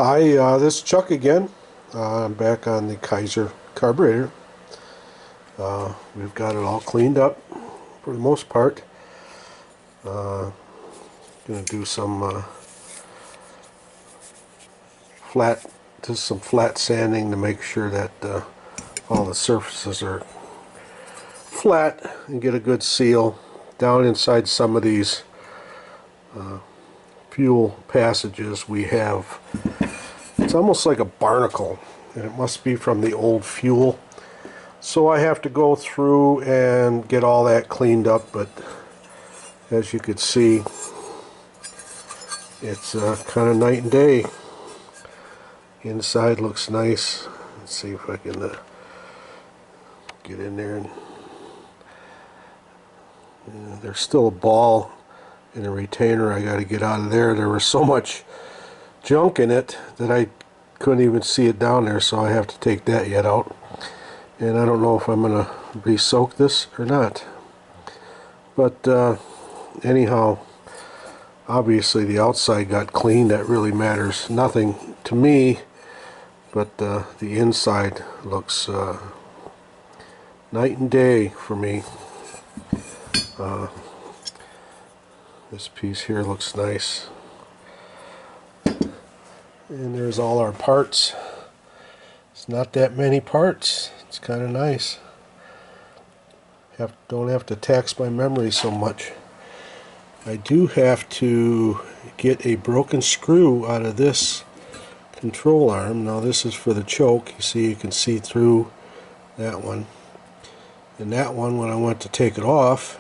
Hi, this is Chuck again. I'm back on the Kaiser carburetor. We've got it all cleaned up for the most part. Going to do some flat sanding to make sure that all the surfaces are flat and get a good seal down inside some of these fuel passages. We have, it's almost like a barnacle, and it must be from the old fuel. So I have to go through and get all that cleaned up, but as you could see, it's kind of night and day. Inside looks nice. Let's see if I can get in there. And there's still a ball in a retainer I got to get out of there. There was so much junk in it that I couldn't even see it down there, so I have to take that yet out. And I don't know if I'm going to re-soak this or not. But anyhow, obviously the outside got clean. That really matters nothing to me, but the inside looks night and day for me. This piece here looks nice. And there's all our parts. It's not that many parts. It's kind of nice. Don't have to tax my memory so much. I do have to get a broken screw out of this control arm. Now this is for the choke. You see, you can see through that one. And that one, when I went to take it off,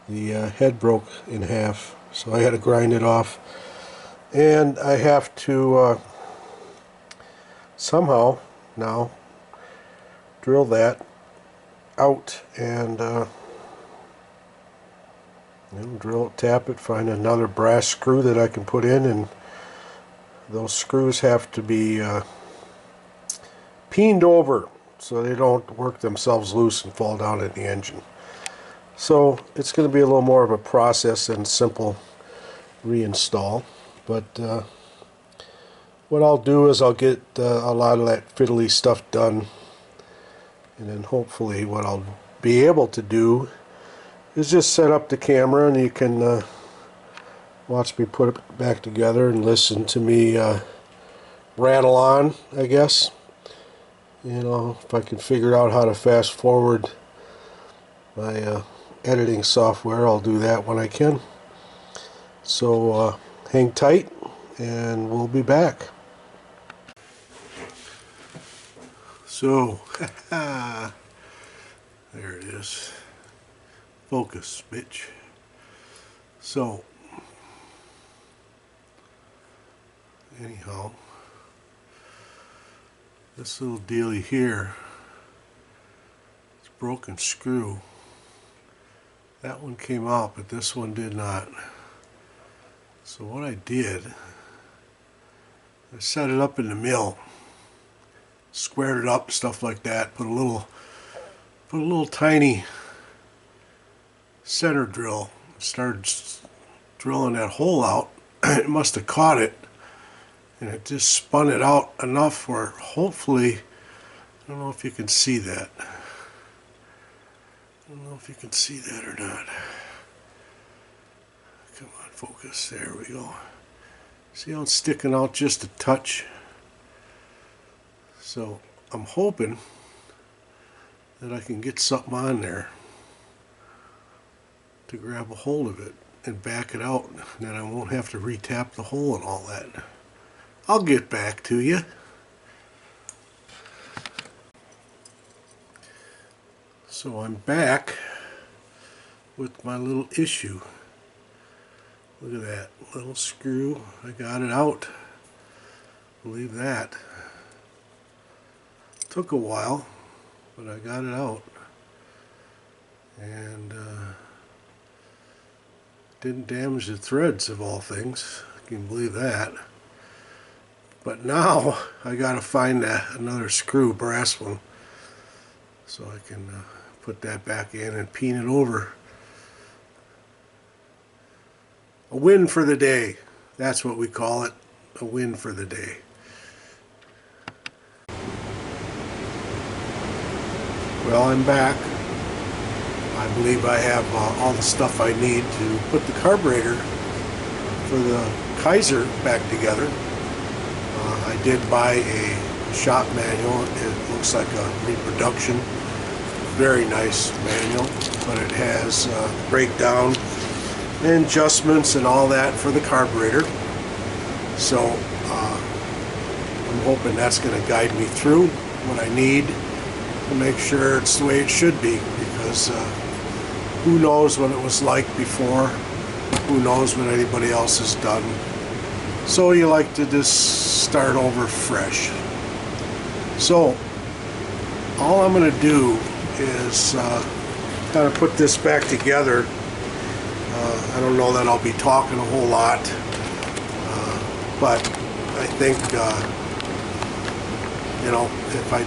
the head broke in half. So I had to grind it off. And I have to somehow now drill that out and drill it, tap it, find another brass screw that I can put in, and those screws have to be peened over so they don't work themselves loose and fall down in the engine. So it's going to be a little more of a process than simple reinstall, but what I'll do is I'll get a lot of that fiddly stuff done, and then hopefully what I'll be able to do is just set up the camera, and you can watch me put it back together and listen to me rattle on, I guess. You know, if I can figure out how to fast forward my editing software, I'll do that when I can. So hang tight and we'll be back. So, there it is. Focus, bitch. So, anyhow, this little dealie here, it's a broken screw. That one came out, but this one did not. So what I did, I set it up in the mill, squared it up, stuff like that, put a little tiny center drill, started drilling that hole out. It must have caught it, and it just spun it out enough where hopefully, I don't know if you can see that. I don't know if you can see that or not. Come on, focus. There we go. See how it's sticking out just a touch? So I'm hoping that I can get something on there to grab a hold of it and back it out, and then I won't have to re-tap the hole and all that. I'll get back to you. So I'm back with my little issue. Look at that little screw. I got it out. Believe that. Took a while, but I got it out. And didn't damage the threads, of all things. You can believe that. But now I gotta find another screw, brass one, so I can put that back in and peen it over. A win for the day. That's what we call it. a win for the day. Well, I'm back. I believe I have all the stuff I need to put the carburetor for the Kaiser back together. I did buy a shop manual. It looks like a reproduction. Very nice manual, but it has breakdown and adjustments and all that for the carburetor. So I'm hoping that's going to guide me through what I need to make sure it's the way it should be, because who knows what it was like before, who knows what anybody else has done. So you like to just start over fresh. So all I'm going to do is kind of put this back together. I don't know that I'll be talking a whole lot, but I think you know, if I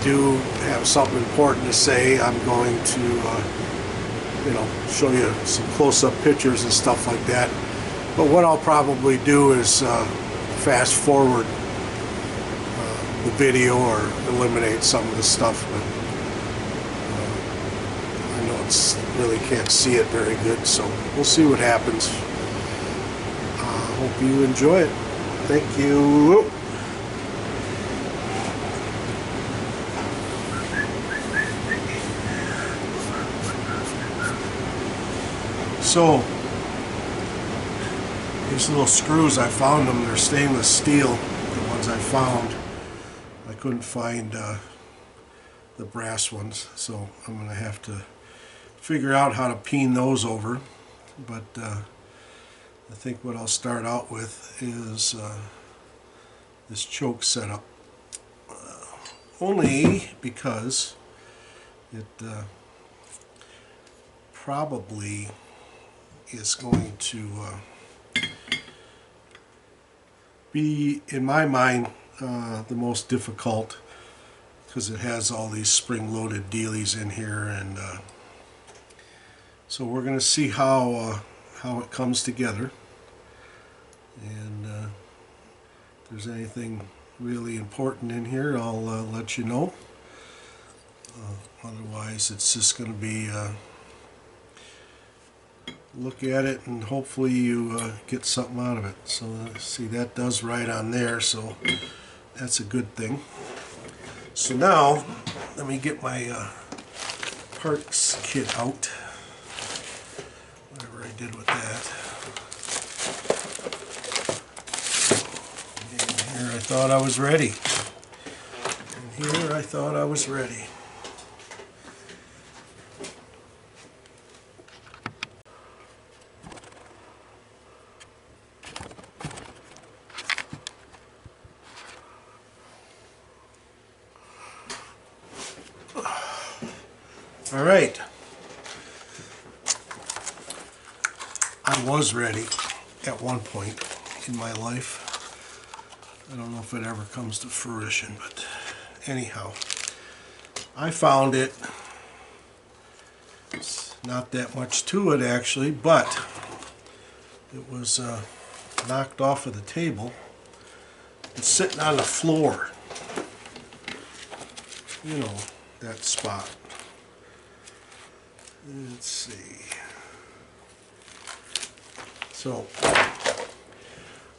do have something important to say, I'm going to you know, show you some close-up pictures and stuff like that. But what I'll probably do is fast forward the video or eliminate some of the stuff. But I know it's really can't see it very good, so we'll see what happens. Hope you enjoy it. Thank you. So these little screws, I found them. They're stainless steel, the ones I found. I couldn't find the brass ones, so I'm going to have to figure out how to peen those over. But I think what I'll start out with is this choke setup. Only because it probably is going to be, in my mind, the most difficult, because it has all these spring-loaded dealies in here, and so we're going to see how it comes together, and if there's anything really important in here, I'll let you know. Otherwise, it's just going to be look at it and hopefully you get something out of it. So see, that does right on there, so that's a good thing. So now let me get my parts kit out, whatever I did with that. And here I thought I was ready, and here I thought I was ready. All right, I was ready at one point in my life. I don't know if it ever comes to fruition, but anyhow, I found it. It's not that much to it actually, but it was knocked off of the table. It's sitting on the floor. You know, that spot. Let's see. So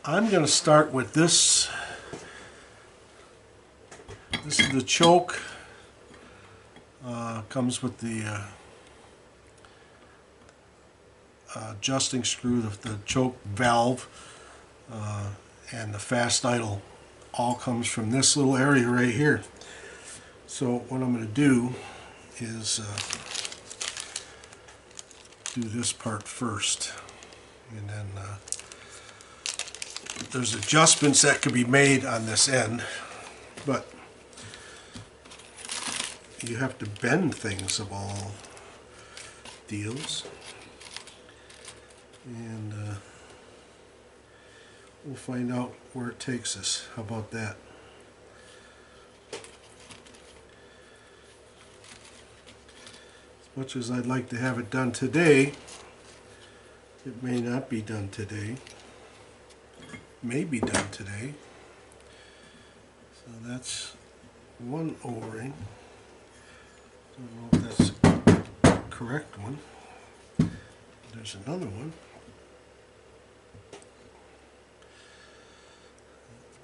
I'm going to start with this. This is the choke. Comes with the adjusting screw, the choke valve, and the fast idle all comes from this little area right here. So what I'm going to do is do this part first, and then there's adjustments that can be made on this end, but you have to bend things of all deals, and we'll find out where it takes us. How about that? As much as I'd like to have it done today, it may not be done today. may be done today. So that's one O-ring. Don't know if that's the correct one. There's another one.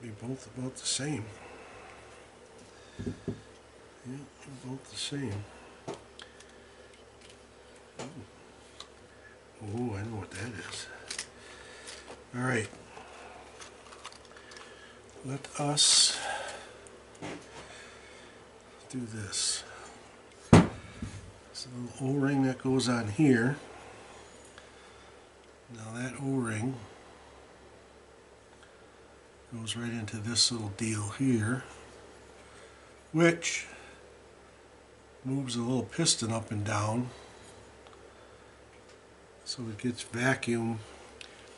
Be both about the same. Yeah, they're both the same. Oh, I know what that is. All right. Let us do this. There's a little O-ring that goes on here. Now that O-ring goes right into this little deal here, which moves a little piston up and down, so it gets vacuum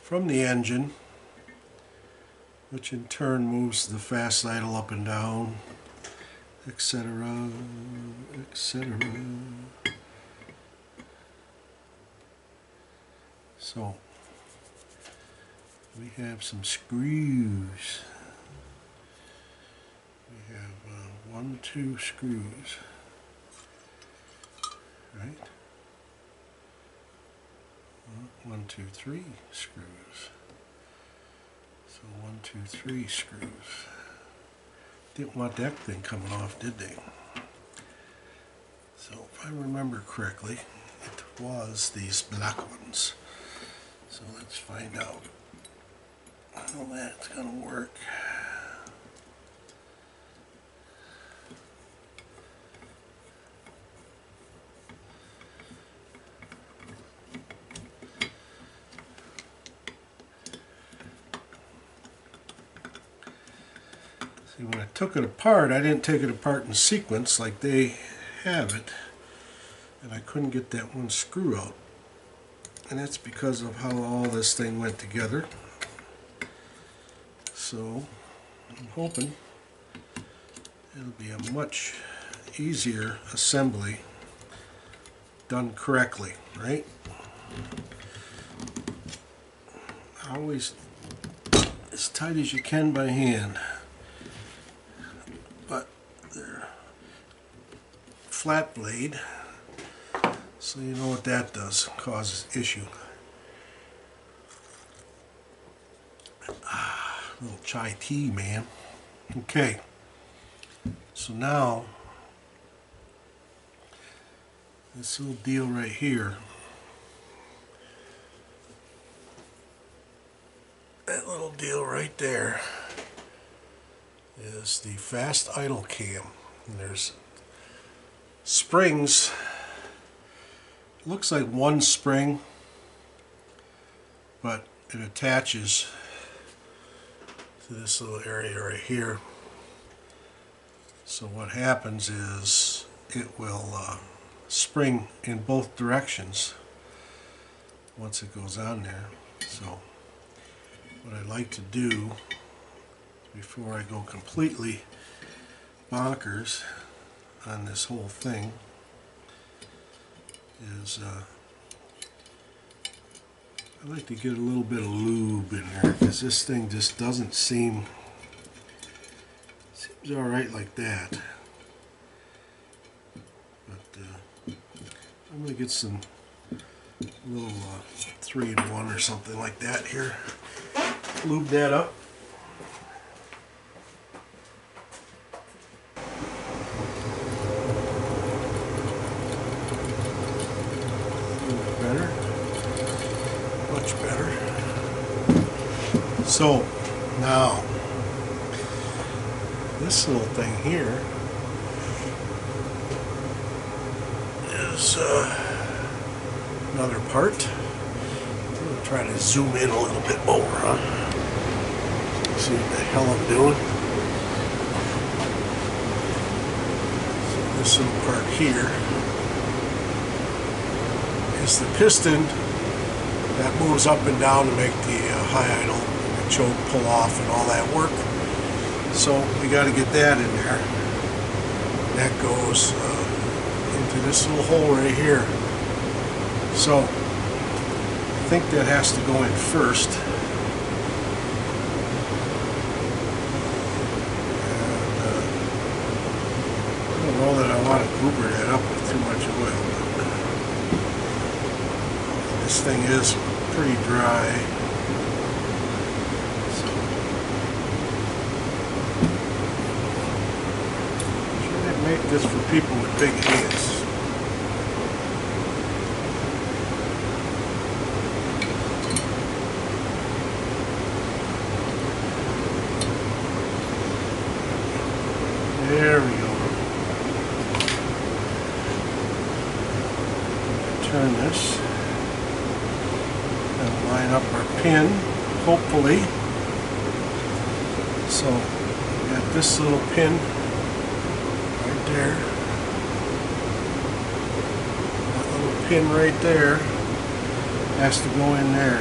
from the engine, which in turn moves the fast idle up and down, etc., etc. So we have some screws. We have 1, 2 screws, right? 1, 2, 3 screws. So 1, 2, 3 screws. Didn't want that thing coming off, did they? So if I remember correctly, it was these black ones. So let's find out how that's going to work. See, when I took it apart, I didn't take it apart in sequence like they have it, and I couldn't get that one screw out. And that's because of how all this thing went together. So I'm hoping it'll be a much easier assembly done correctly, right? Always as tight as you can by hand, but they're flat blade, so you know what that does, causes issue. Little chai tea, man. Okay, so now this little deal right here, that little deal right there is the fast idle cam. And there's springs. Looks like one spring, but it attaches to this little area right here. So what happens is it will spring in both directions once it goes on there. So what I'd like to do before I go completely bonkers on this whole thing is I like to get a little bit of lube in there, because this thing just doesn't seems alright like that. But I'm going to get some little 3-in-1 or something like that here. Lube that up. Better. Much better. So now this little thing here is another part. I'm going to try to zoom in a little bit more, huh? See what the hell I'm doing. So this little part here is the piston that moves up and down to make the high idle, the choke pull off and all that work. So we got to get that in there. And that goes into this little hole right here. So I think that has to go in first. know that I want to goober that up with too much oil. This thing is pretty dry. So, should I make this for people with big hands? There we go. Turn this and line up our pin, hopefully. So we got this little pin right there. That little pin right there has to go in there.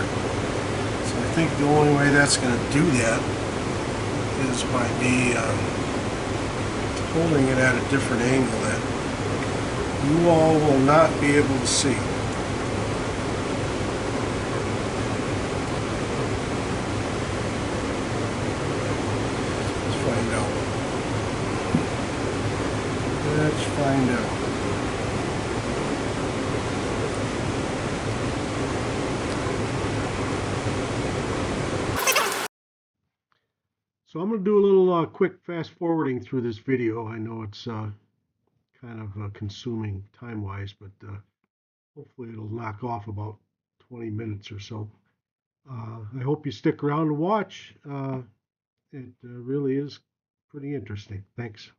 So I think the only way that's going to do that is by me holding it at a different angle that you all will not be able to see. Let's find out. Let's find out. So I'm going to do a little quick fast forwarding through this video. I know it's kind of consuming time-wise, but hopefully it'll knock off about 20 minutes or so. I hope you stick around to watch. It really is pretty interesting. Thanks.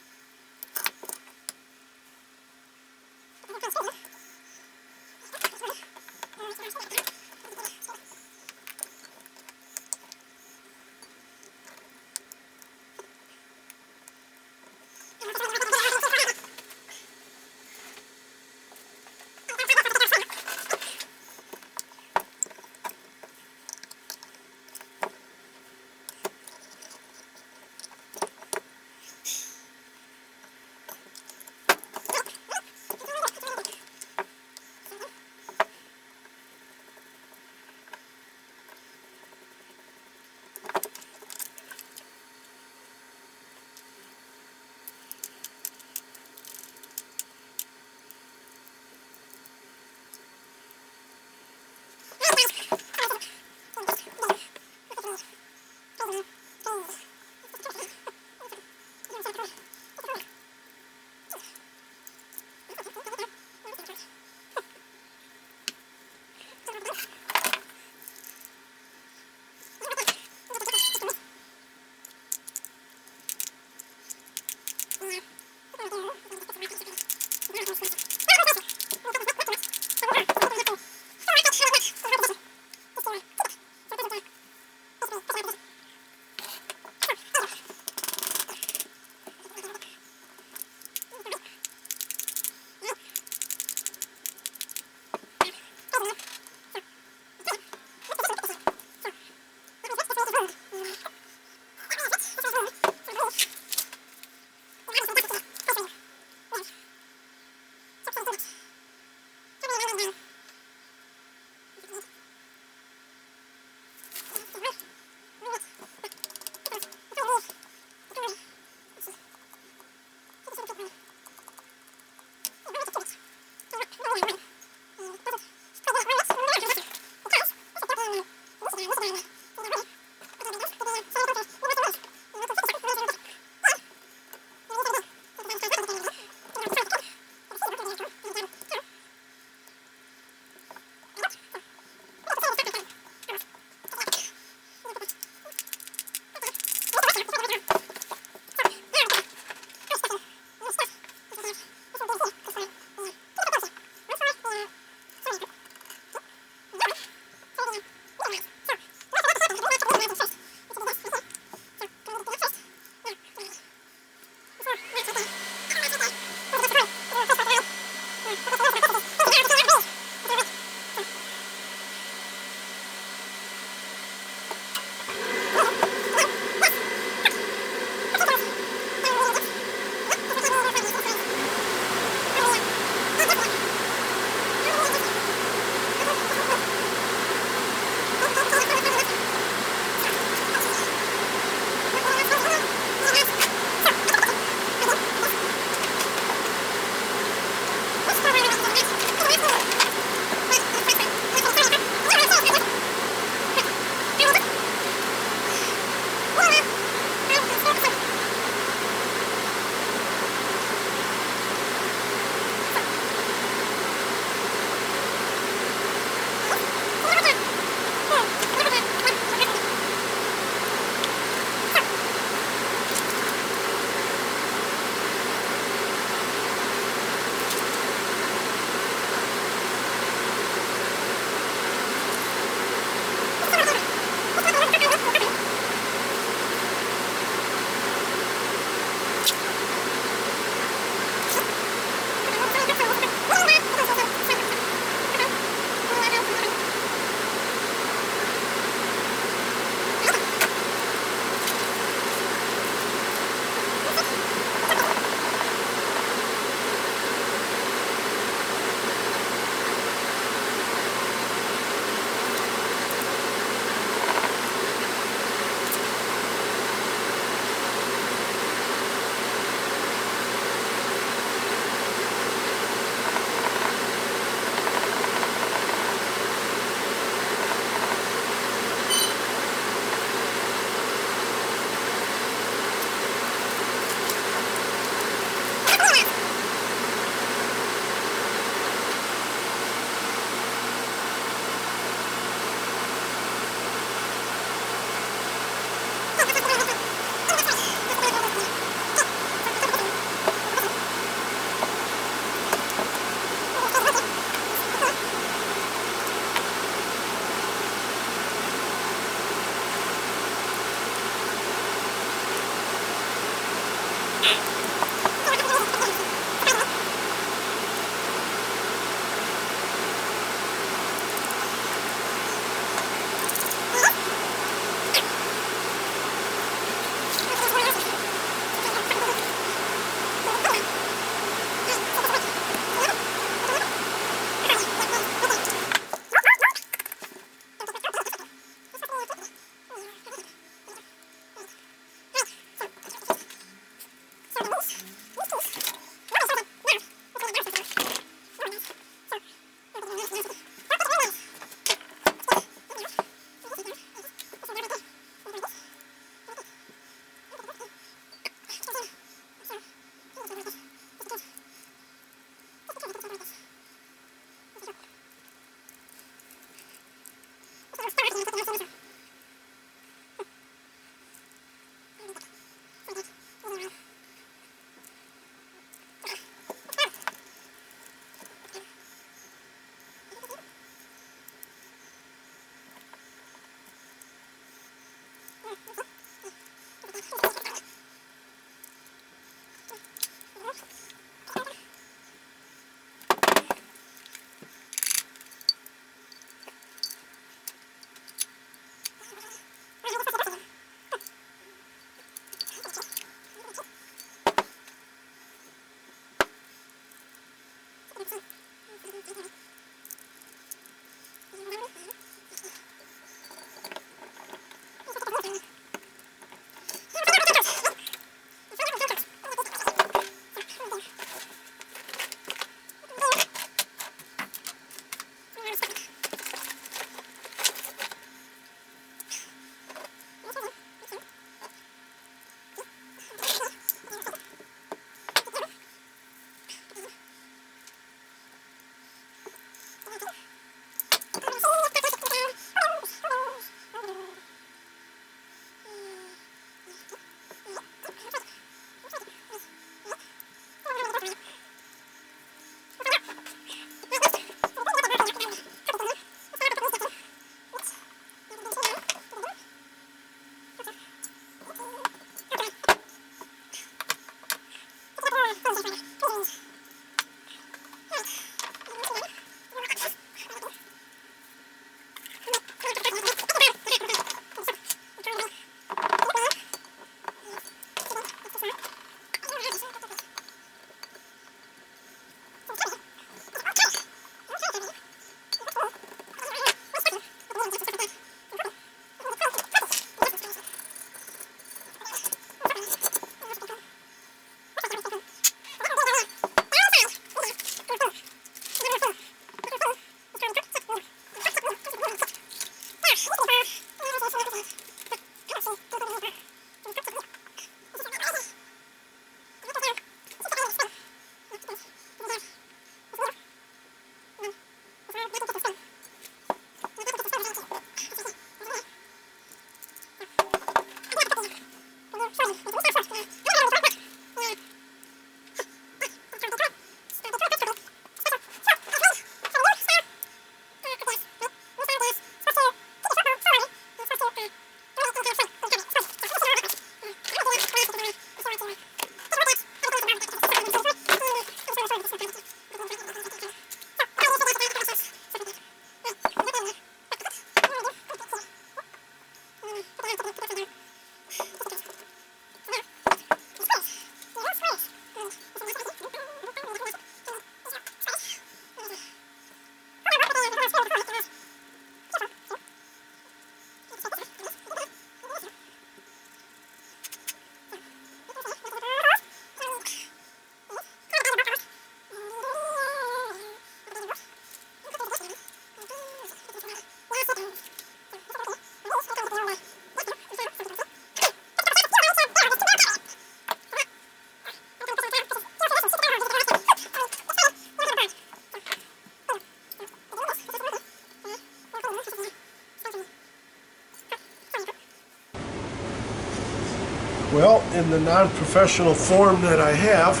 Well, in the non-professional form that I have,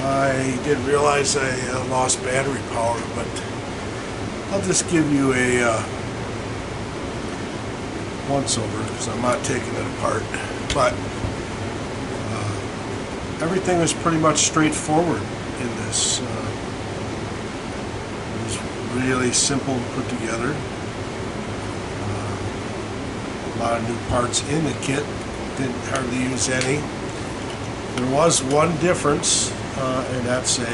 I didn't realize I lost battery power, but I'll just give you a once-over because I'm not taking it apart. But everything was pretty much straightforward in this. It was really simple to put together. A lot of new parts in the kit. Didn't hardly use any. There was one difference, and that's the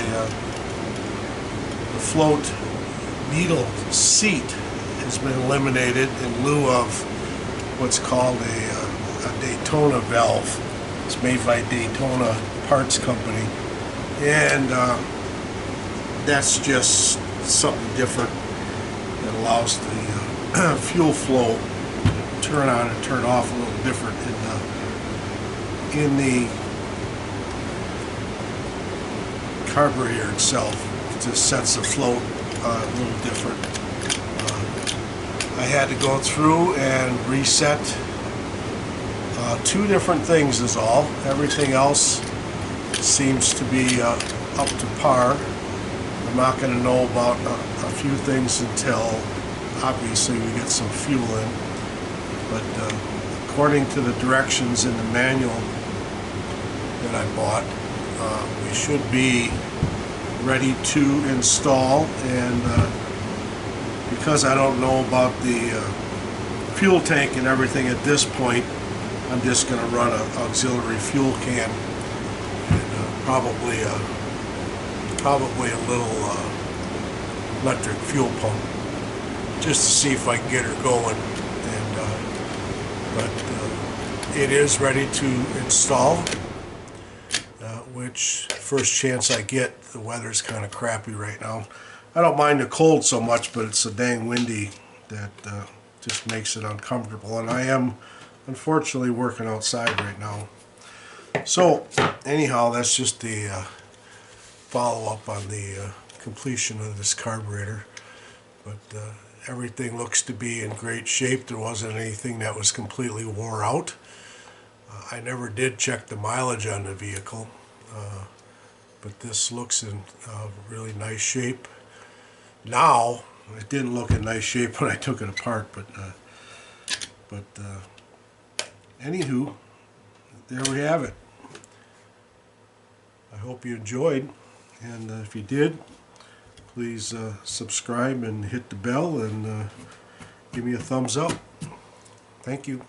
float needle seat has been eliminated in lieu of what's called a Daytona valve. It's made by Daytona Parts Company, and that's just something different that allows the fuel flow turn on and turn off a little different in the carburetor itself. It just sets the float a little different. I had to go through and reset two different things is all. Everything else seems to be up to par. I'm not going to know about a few things until obviously we get some fuel in. But according to the directions in the manual that I bought, we should be ready to install. And because I don't know about the fuel tank and everything at this point, I'm just going to run an auxiliary fuel can and probably probably a little electric fuel pump, just to see if I can get her going. And but it is ready to install, which first chance I get. The weather's kind of crappy right now. I don't mind the cold so much, but it's so dang windy that just makes it uncomfortable. And I am unfortunately working outside right now. So anyhow, that's just the follow-up on the completion of this carburetor. But everything looks to be in great shape. There wasn't anything that was completely wore out. I never did check the mileage on the vehicle, but this looks in really nice shape. Now, it didn't look in nice shape when I took it apart, but anywho, there we have it. I hope you enjoyed, and if you did, please subscribe and hit the bell and give me a thumbs up. Thank you.